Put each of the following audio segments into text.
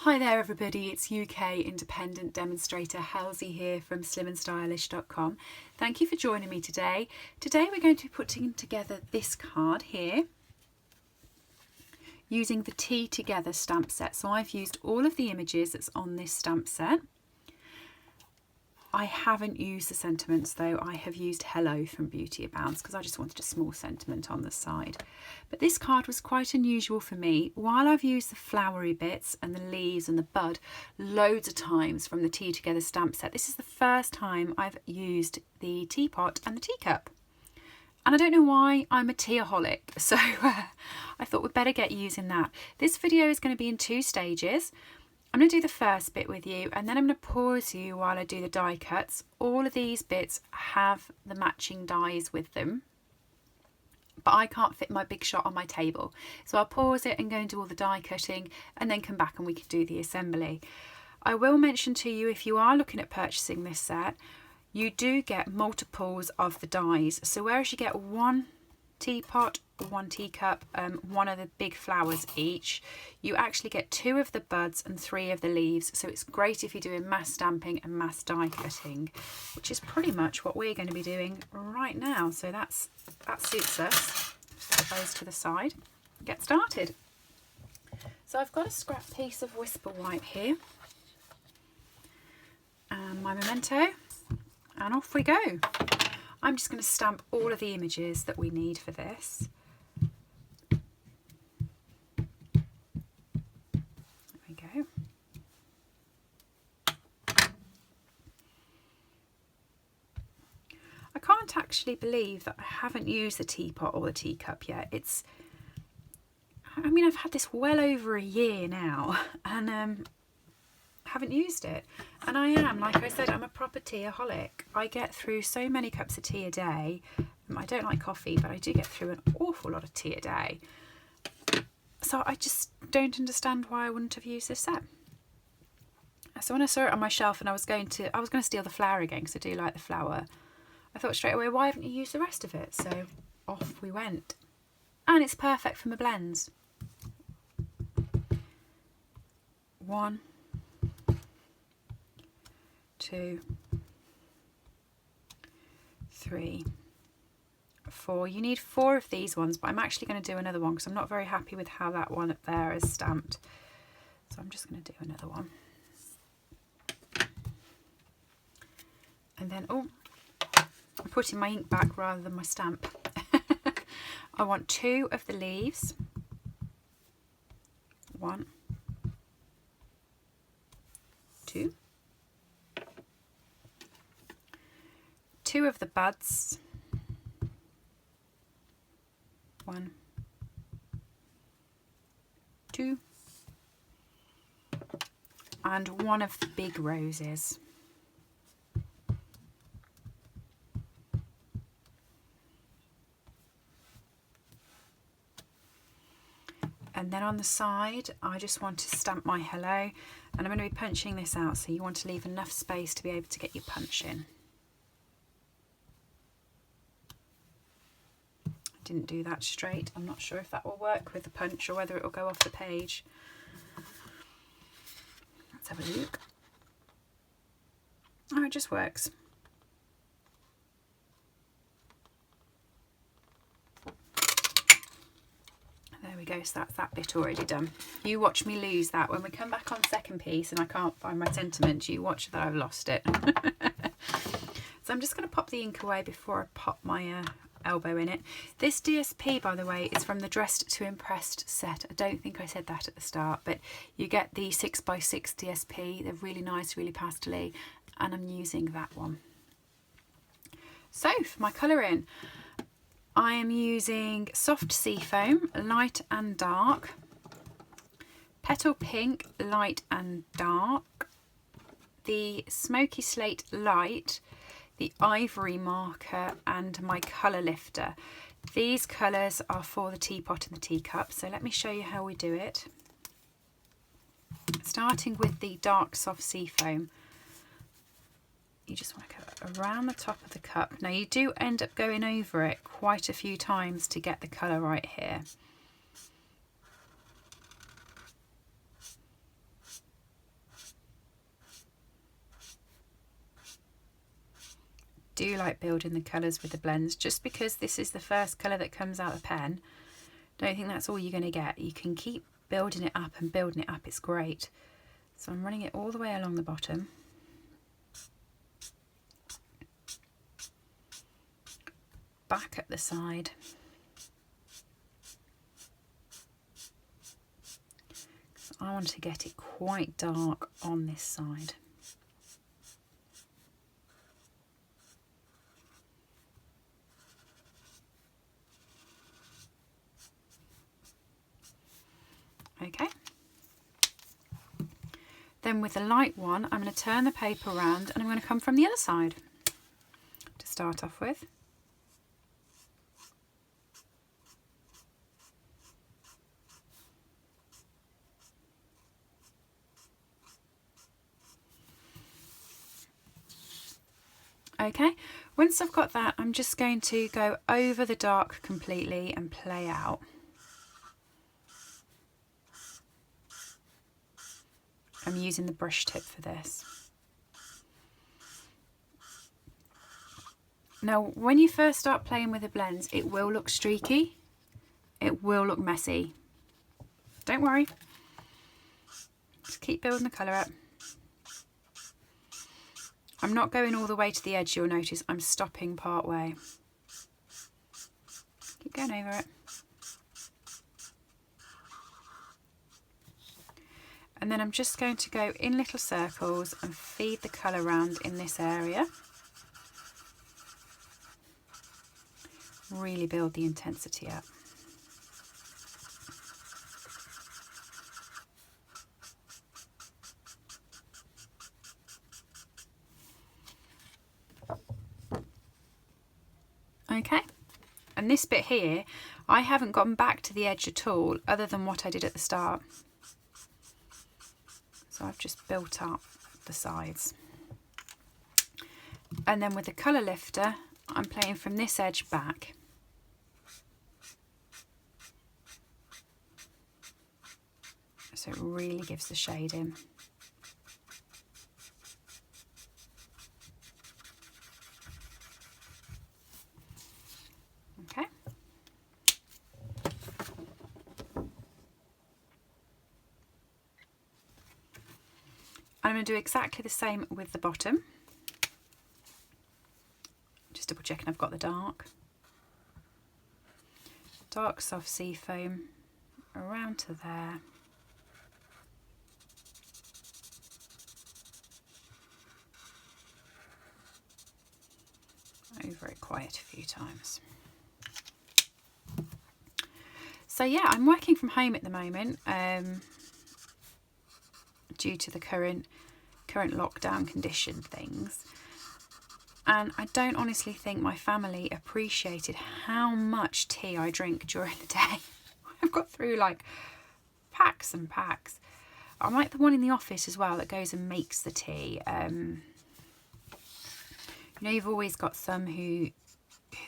Hi there everybody, it's UK independent demonstrator Halsey here from slimandstylish.com. Thank you for joining me today. Today we're going to be putting together this card here using the Tea Together stamp set. So I've used all of the images that's on this stamp set. I haven't used the sentiments though. I have used Hello from Beauty Abounds because I just wanted a small sentiment on the side. But this card was quite unusual for me. While I've used the flowery bits and the leaves and the bud loads of times from the Tea Together stamp set, this is the first time I've used the teapot and the teacup. And I don't know why, I'm a teaholic, so I thought we'd better get using that. This video is going to be in two stages. I'm going to do the first bit with you and then I'm going to pause you while I do the die cuts. All of these bits have the matching dies with them, but I can't fit my big shot on my table. So I'll pause it and go and do all the die cutting and then come back and we can do the assembly. I will mention to you, if you are looking at purchasing this set, you do get multiples of the dies. So whereas you get one teapot, one teacup, one of the big flowers each, you actually get 2 of the buds and 3 of the leaves. So it's great if you're doing mass stamping and mass die cutting, which is pretty much what we're going to be doing right now. So that suits us. Put those to the side. Get started. So I've got a scrap piece of Whisper White here and my memento, and off we go. I'm just going to stamp all of the images that we need for this. There we go. I can't actually believe that I haven't used the teapot or the teacup yet. I mean, I've had this well over a year now and haven't used it. And I am, like I said, I'm a proper teaaholic. I get through so many cups of tea a day. I don't like coffee, but I do get through an awful lot of tea a day. So I just don't understand why I wouldn't have used this set. So when I saw it on my shelf and I was going to steal the flower again because I do like the flower, I thought straight away, why haven't you used the rest of it? So off we went. And it's perfect for my blends. 1, 2, 3, 4. You need 4 of these ones, but I'm actually going to do another one because I'm not very happy with how that one up there is stamped. So I'm just going to do another one. And then, oh, I'm putting my ink back rather than my stamp. I want 2 of the leaves. 1, 2. 2 of the buds. 1, 2. And 1 of the big roses. And then on the side, I just want to stamp my hello, and I'm going to be punching this out, so you want to leave enough space to be able to get your punch in. Didn't do that straight. I'm not sure if that will work with the punch or whether it will go off the page. Let's have a look. Oh, it just works. There we go, so that's that bit already done. You watch me lose that. When we come back on second piece and I can't find my sentiment, you watch that I've lost it. So I'm just going to pop the ink away before I pop my elbow in it. This DSP, by the way, is from the Dressed to Impressed set. I don't think I said that at the start, but you get the 6x6 DSP. They're really nice, really pastel-y, and I'm using that one. So for my colouring, I am using Soft Seafoam, light and dark, Petal Pink, light and dark, the Smoky Slate Light, the Ivory marker, and my colour lifter. These colours are for the teapot and the teacup, so let me show you how we do it. Starting with the dark Soft Seafoam, you just want to go around the top of the cup. Now you do end up going over it quite a few times to get the colour right here. do like building the colours with the blends. Just because this is the first colour that comes out of the pen, don't think that's all you're going to get. You can keep building it up and building it up. It's great. So I'm running it all the way along the bottom. Back at the side. I want to get it quite dark on this side. Okay. Then with the light one, I'm going to turn the paper around and I'm going to come from the other side to start off with. Okay, once I've got that, I'm just going to go over the dark completely and play out. I'm using the brush tip for this. Now, when you first start playing with the blends, it will look streaky. It will look messy. Don't worry. Just keep building the colour up. I'm not going all the way to the edge, you'll notice. I'm stopping part way. Keep going over it. And then I'm just going to go in little circles and feed the colour around in this area. Really build the intensity up. Okay, and this bit here, I haven't gotten back to the edge at all, other than what I did at the start. So I've just built up the sides. And then with the colour lifter, I'm playing from this edge back. So it really gives the shade in. Okay. I'm going to do exactly the same with the bottom. Just double checking I've got the dark soft sea foam around to there. Over it quite a few times. So yeah, I'm working from home at the moment due to the current lockdown condition things, and I don't honestly think my family appreciated how much tea I drink during the day. I've got through like packs and packs. I'm like the one in the office as well that goes and makes the tea. You know, you've always got some who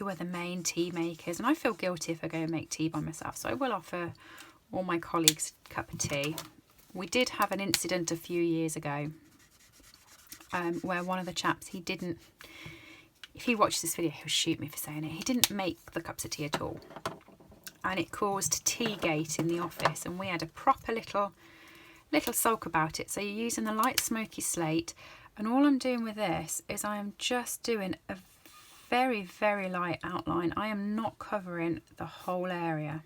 are the main tea makers, and I feel guilty if I go and make tea by myself, so I will offer all my colleagues a cup of tea. We did have an incident a few years ago where one of the chaps, he didn't, if he watches this video he'll shoot me for saying it, he didn't make the cups of tea at all, and it caused Teagate in the office, and we had a proper little sulk about it. So you're using the light smoky slate, and all I'm doing with this is I am just doing a very, very light outline. I am not covering the whole area.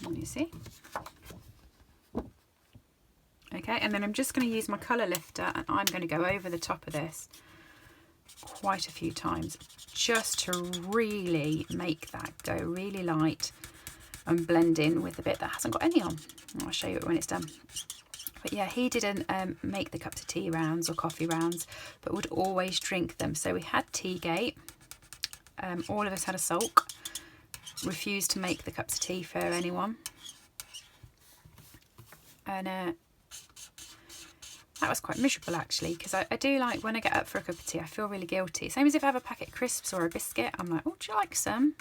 Can you see? Okay, and then I'm just going to use my colour lifter, and I'm going to go over the top of this quite a few times just to really make that go really light and blend in with the bit that hasn't got any on. I'll show you it when it's done. But yeah, he didn't make the cups of tea rounds or coffee rounds, but would always drink them. So we had Teagate. All of us had a sulk. Refused to make the cups of tea for anyone. And that was quite miserable actually, because I do like when I get up for a cup of tea, I feel really guilty. Same as if I have a packet of crisps or a biscuit, I'm like, oh, do you like some?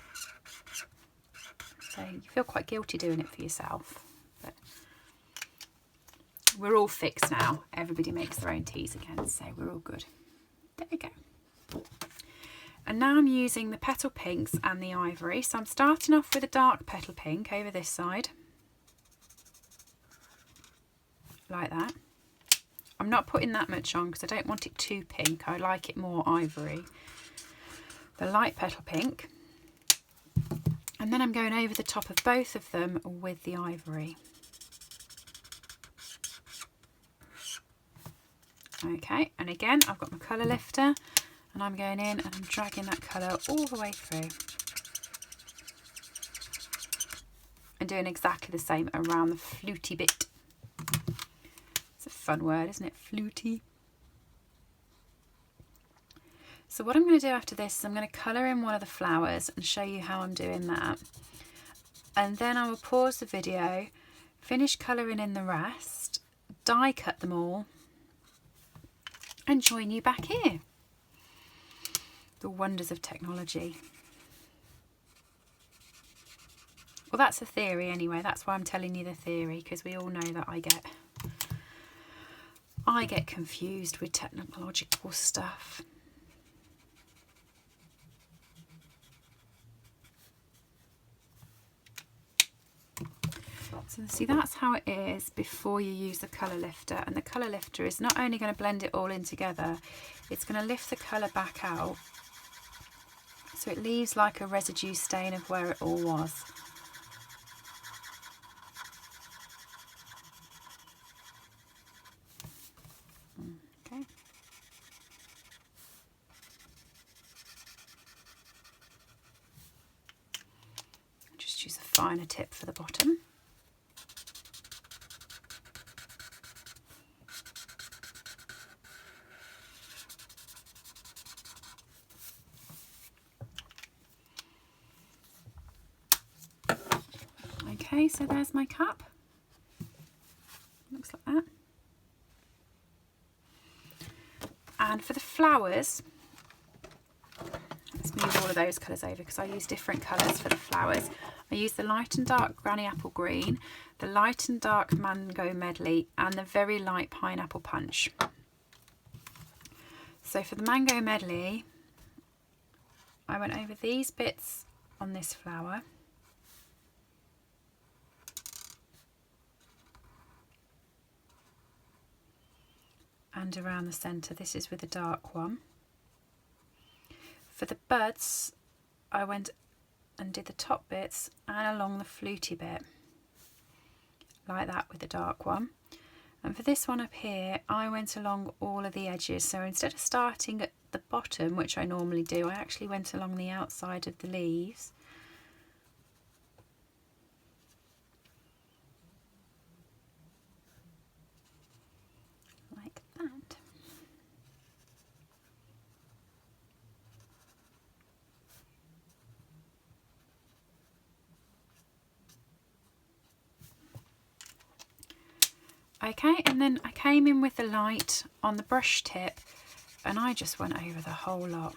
So you feel quite guilty doing it for yourself. But we're all fixed now. Everybody makes their own teas again, so we're all good. There we go. And now I'm using the petal pinks and the ivory. So I'm starting off with a dark petal pink over this side. Like that. I'm not putting that much on because I don't want it too pink. I like it more ivory. The light petal pink. And then I'm going over the top of both of them with the ivory. Okay, and again I've got my colour lifter and I'm going in and I'm dragging that colour all the way through. And doing exactly the same around the fluty bit. It's a fun word, isn't it? Fluty. So what I'm going to do after this is I'm going to colour in one of the flowers and show you how I'm doing that. And then I will pause the video, finish colouring in the rest, die cut them all, and join you back here. The wonders of technology. Well, that's a theory anyway. That's why I'm telling you the theory, because we all know that I get confused with technological stuff. So see, that's how it is before you use the colour lifter. And the colour lifter is not only going to blend it all in together, it's going to lift the colour back out. So it leaves like a residue stain of where it all was. Okay. Just use a finer tip for the bottom. Okay, so there's my cup. Looks like that. And for the flowers, let's move all of those colours over because I use different colours for the flowers. I use the light and dark granny apple green, the light and dark mango medley, and the very light pineapple punch. So for the mango medley, I went over these bits on this flower. And around the centre, this is with the dark one. For the buds, I went and did the top bits and along the fluty bit, like that with the dark one. And for this one up here, I went along all of the edges. So instead of starting at the bottom, which I normally do, I actually went along the outside of the leaves. Like that. Okay, and then I came in with the light on the brush tip and I just went over the whole lot.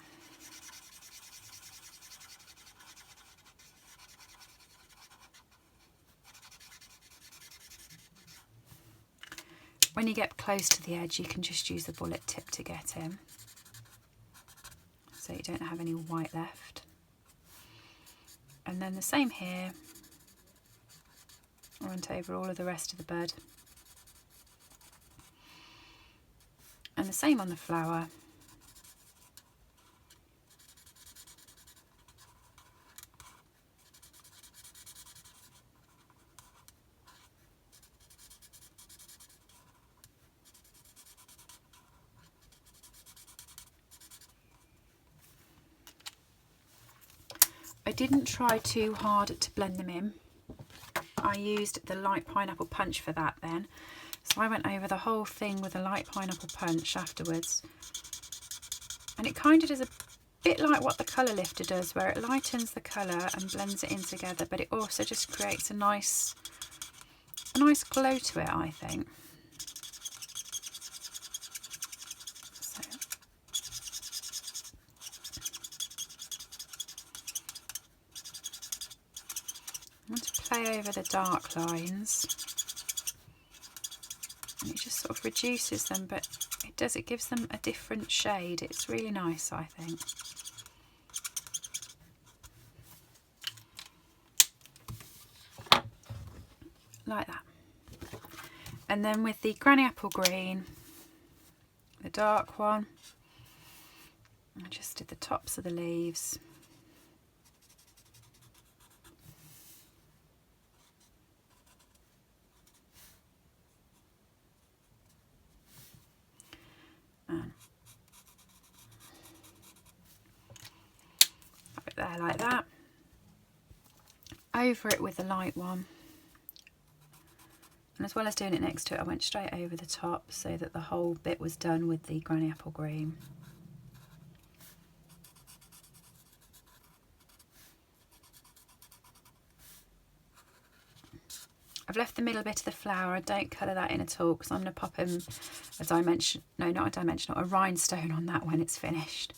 When you get close to the edge, you can just use the bullet tip to get in, so you don't have any white left. And then the same here, I went over all of the rest of the bud. And the same on the flower. I didn't try too hard to blend them in. I used the light pineapple punch for that then. So I went over the whole thing with a light pineapple punch afterwards. And it kind of does a bit like what the colour lifter does, where it lightens the colour and blends it in together, but it also just creates a nice glow to it, I think. So. I want to play over the dark lines. And it just sort of reduces them, but It does, it gives them a different shade. It's really nice, I think. Like that. And then with the granny apple green, the dark one, I just did the tops of the leaves. And put it there like that. Over it with the light one. And as well as doing it next to it, I went straight over the top so that the whole bit was done with the granny apple green. I've left the middle bit of the flower. I don't colour that in at all because I'm going to pop a a rhinestone on that when it's finished.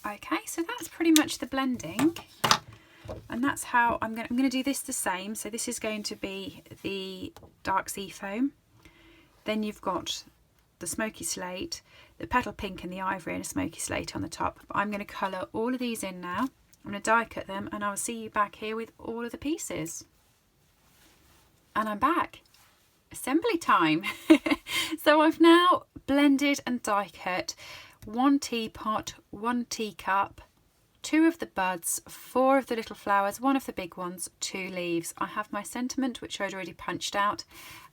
Okay, so that's pretty much the blending, and that's how I'm going to do this the same. So this is going to be the dark sea foam, then you've got the smoky slate, the petal pink and the ivory, and a smoky slate on the top. But I'm going to colour all of these in now. I'm going to die cut them, and I'll see you back here with all of the pieces. And I'm back. Assembly time. So I've now blended and die cut 1 teapot, 1 teacup, 2 of the buds, 4 of the little flowers, 1 of the big ones, 2 leaves. I have my sentiment, which I'd already punched out,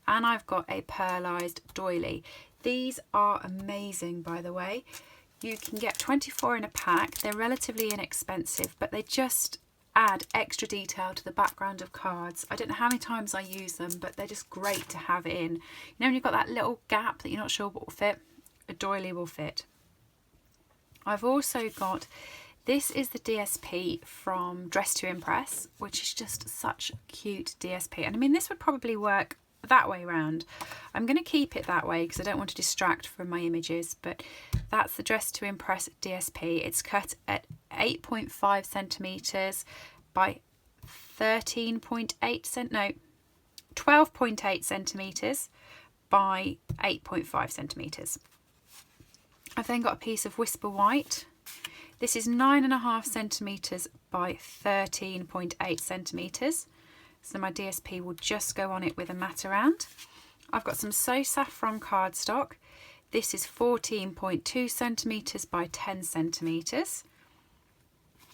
and I've got a pearlised doily. These are amazing, by the way. You can get 24 in a pack. They're relatively inexpensive, but they just add extra detail to the background of cards. I don't know how many times I use them, but they're just great to have in. You know, when you've got that little gap that you're not sure what will fit, a doily will fit. I've also got, this is the DSP from Dress to Impress, which is just such a cute DSP. And I mean, this would probably work that way round. I'm going to keep it that way because I don't want to distract from my images, but that's the Dress to Impress DSP. It's cut at 8.5 centimetres by 12.8 centimetres by 8.5 centimetres. I've then got a piece of Whisper White. This is 9.5 centimetres by 13.8 centimetres. So my DSP will just go on it with a mat around. I've got some So Saffron cardstock. This is 14.2 centimetres by 10 centimetres.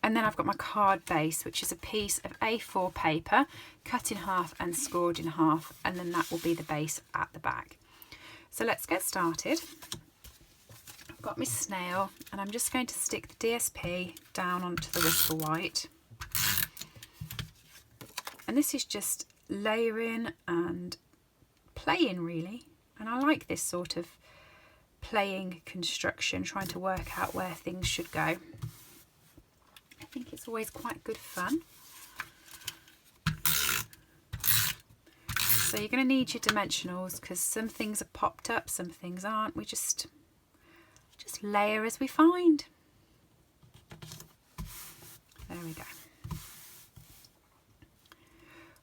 And then I've got my card base, which is a piece of A4 paper cut in half and scored in half, and then that will be the base at the back. So let's get started. I've got my snail, and I'm just going to stick the DSP down onto the Whisper White. And this is just layering and playing, really. And I like this sort of playing construction, trying to work out where things should go. I think it's always quite good fun. So you're going to need your dimensionals because some things are popped up, some things aren't. We just layer as we find. There we go.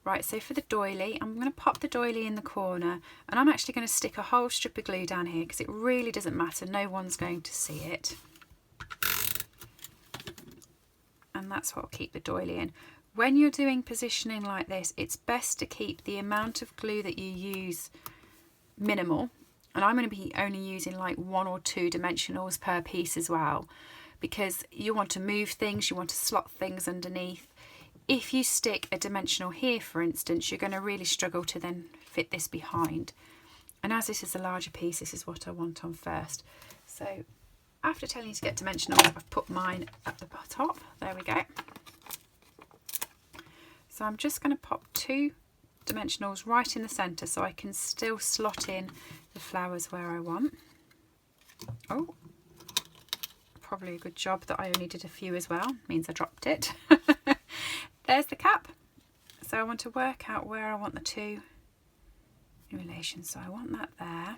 Right, so for the doily, I'm going to pop the doily in the corner, and I'm actually going to stick a whole strip of glue down here because it really doesn't matter, no one's going to see it. And that's what will keep the doily in. When you're doing positioning like this, it's best to keep the amount of glue that you use minimal. And I'm going to be only using like 1 or 2 dimensionals per piece as well, because you want to move things, you want to slot things underneath. If you stick a dimensional here, for instance, you're going to really struggle to then fit this behind. And as this is a larger piece, this is what I want on first. So after telling you to get dimensionals, I've put mine at the top. There we go. So I'm just going to pop 2 dimensionals right in the centre so I can still slot in the flowers where I want. Oh, probably a good job that I only did a few as well. Means I dropped it. There's the cap. So I want to work out where I want the 2 in relation. So I want that there.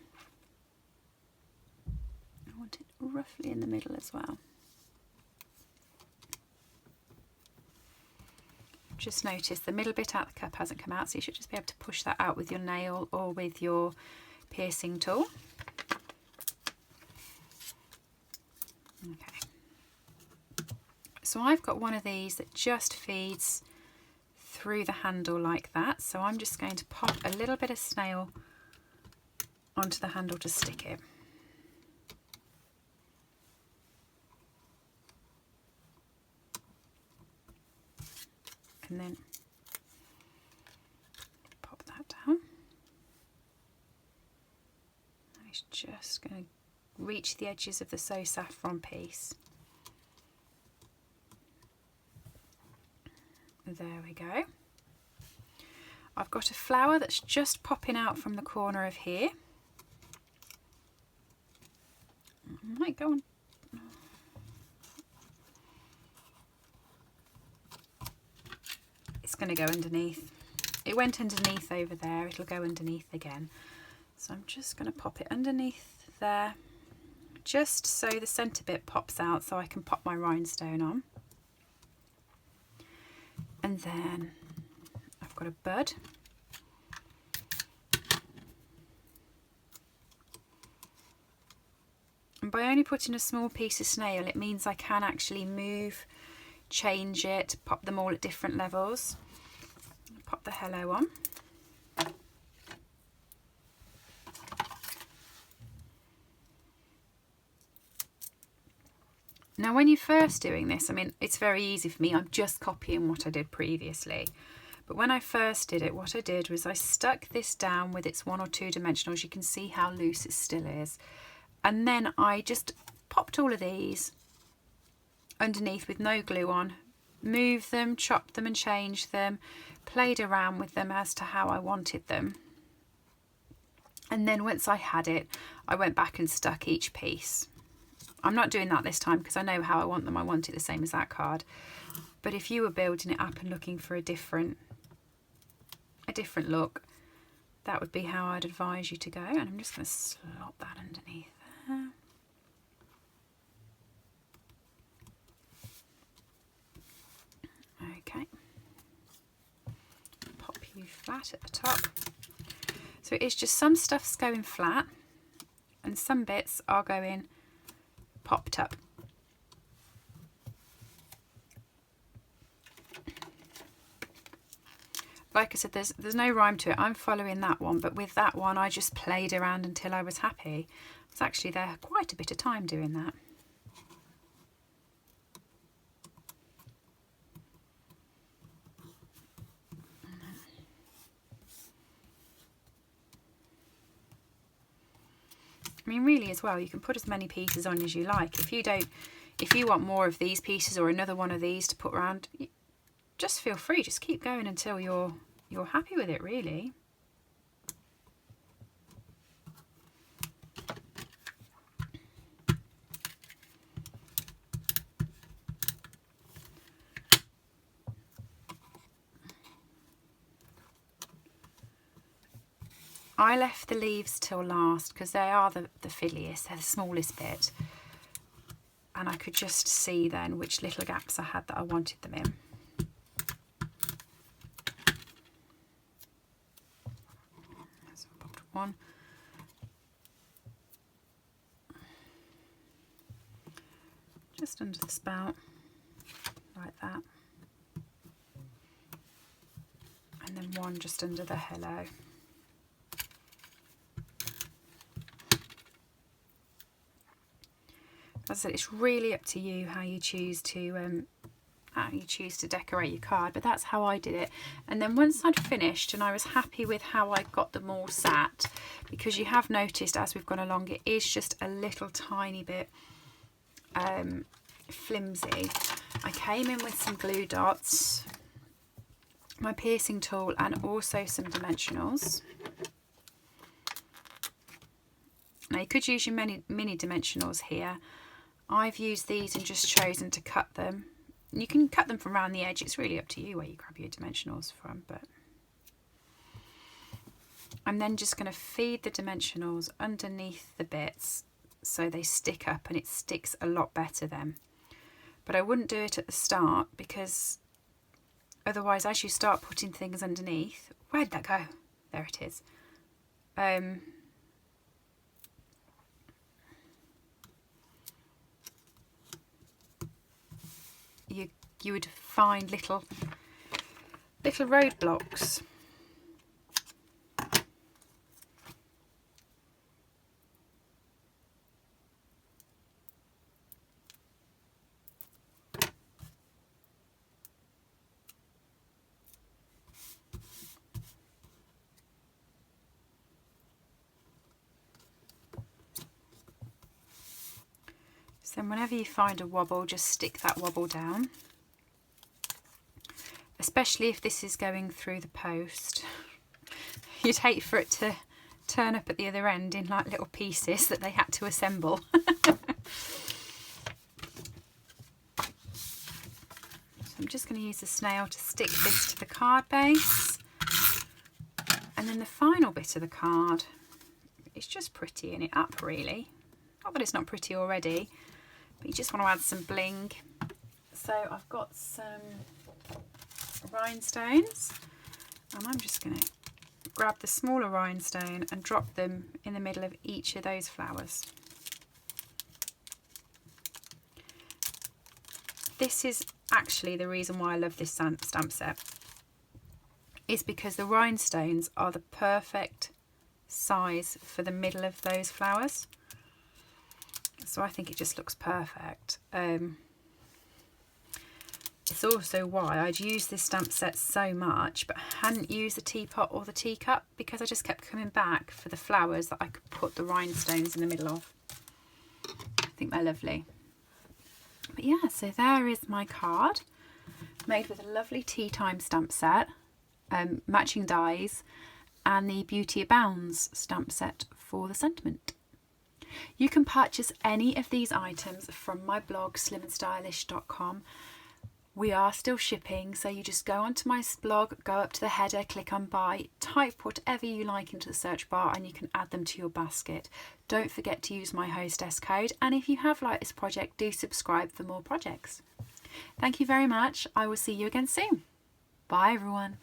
want it roughly in the middle as well. Just notice the middle bit out the cup hasn't come out, so you should just be able to push that out with your nail or with your piercing tool. Okay. So I've got one of these that just feeds through the handle like that, so I'm just going to pop a little bit of snail onto the handle to stick it. And then pop that down. It's just going to reach the edges of the So Saffron piece. There we go. I've got a flower that's just popping out from the corner of here. I might go on. It's going to go underneath. It went underneath over there, it'll go underneath again. So I'm just going to pop it underneath there, just so the centre bit pops out so I can pop my rhinestone on. And then I've got a bud. And by only putting a small piece of snail, it means I can actually move, change it, pop them all at different levels. Pop the hello on. Now when you're first doing this, I mean, it's very easy for me, I'm just copying what I did previously. But when I first did it, what I did was I stuck this down with its 1 or 2 dimensionals. You can see how loose it still is. And then I just popped all of these underneath with no glue on, moved them, chopped them and changed them, played around with them as to how I wanted them. And then once I had it, I went back and stuck each piece. I'm not doing that this time because I know how I want them. I want it the same as that card. But if you were building it up and looking for a different look, that would be how I'd advise you to go. And I'm just going to slot that underneath there. Okay. Pop you flat at the top. So it's just some stuff's going flat and some bits are going popped up. Like I said, there's no rhyme to it. I'm following that one, but with that one I just played around until I was happy. I was actually there quite a bit of time doing that. I mean, really as well, you can put as many pieces on as you like. If you want more of these pieces or another one of these to put around, just feel free. Just keep going until you're happy with it, really. I left the leaves till last because they are the fiddliest, they're the smallest bit. And I could just see then which little gaps I had that I wanted them in. So I popped one. Just under the spout, like that. And then one just under the hello. As I said, it's really up to you how you choose to decorate your card, but that's how I did it. And then once I'd finished and I was happy with how I got them all sat, because you have noticed as we've gone along it is just a little tiny bit flimsy. I came in with some glue dots, my piercing tool, and also some dimensionals. Now you could use your mini dimensionals here. I've used these and just chosen to cut them. You can cut them from around the edge, it's really up to you where you grab your dimensionals from. But I'm then just going to feed the dimensionals underneath the bits so they stick up and it sticks a lot better then. But I wouldn't do it at the start, because otherwise as you start putting things underneath, where'd that go? There it is. You would find little roadblocks. So whenever you find a wobble, just stick that wobble down. Especially if this is going through the post. You'd hate for it to turn up at the other end in like little pieces that they had to assemble. So I'm just going to use the snail to stick this to the card base. And then the final bit of the card is just prettying it up, really. Not that it's not pretty already, but you just want to add some bling. So I've got some rhinestones, and I'm just going to grab the smaller rhinestone and drop them in the middle of each of those flowers. This is actually the reason why I love this stamp set, is because the rhinestones are the perfect size for the middle of those flowers. So I think it just looks perfect. It's also why I'd used this stamp set so much, but hadn't used the teapot or the teacup, because I just kept coming back for the flowers that I could put the rhinestones in the middle of. I think they're lovely. But yeah, so there is my card, made with a lovely tea time stamp set, matching dies, and the Beauty Abounds stamp set for the sentiment. You can purchase any of these items from my blog slimandstylish.com. We are still shipping, so you just go onto my blog, go up to the header, click on buy, type whatever you like into the search bar, and you can add them to your basket. Don't forget to use my hostess code, and if you have liked this project, do subscribe for more projects. Thank you very much. I will see you again soon. Bye everyone.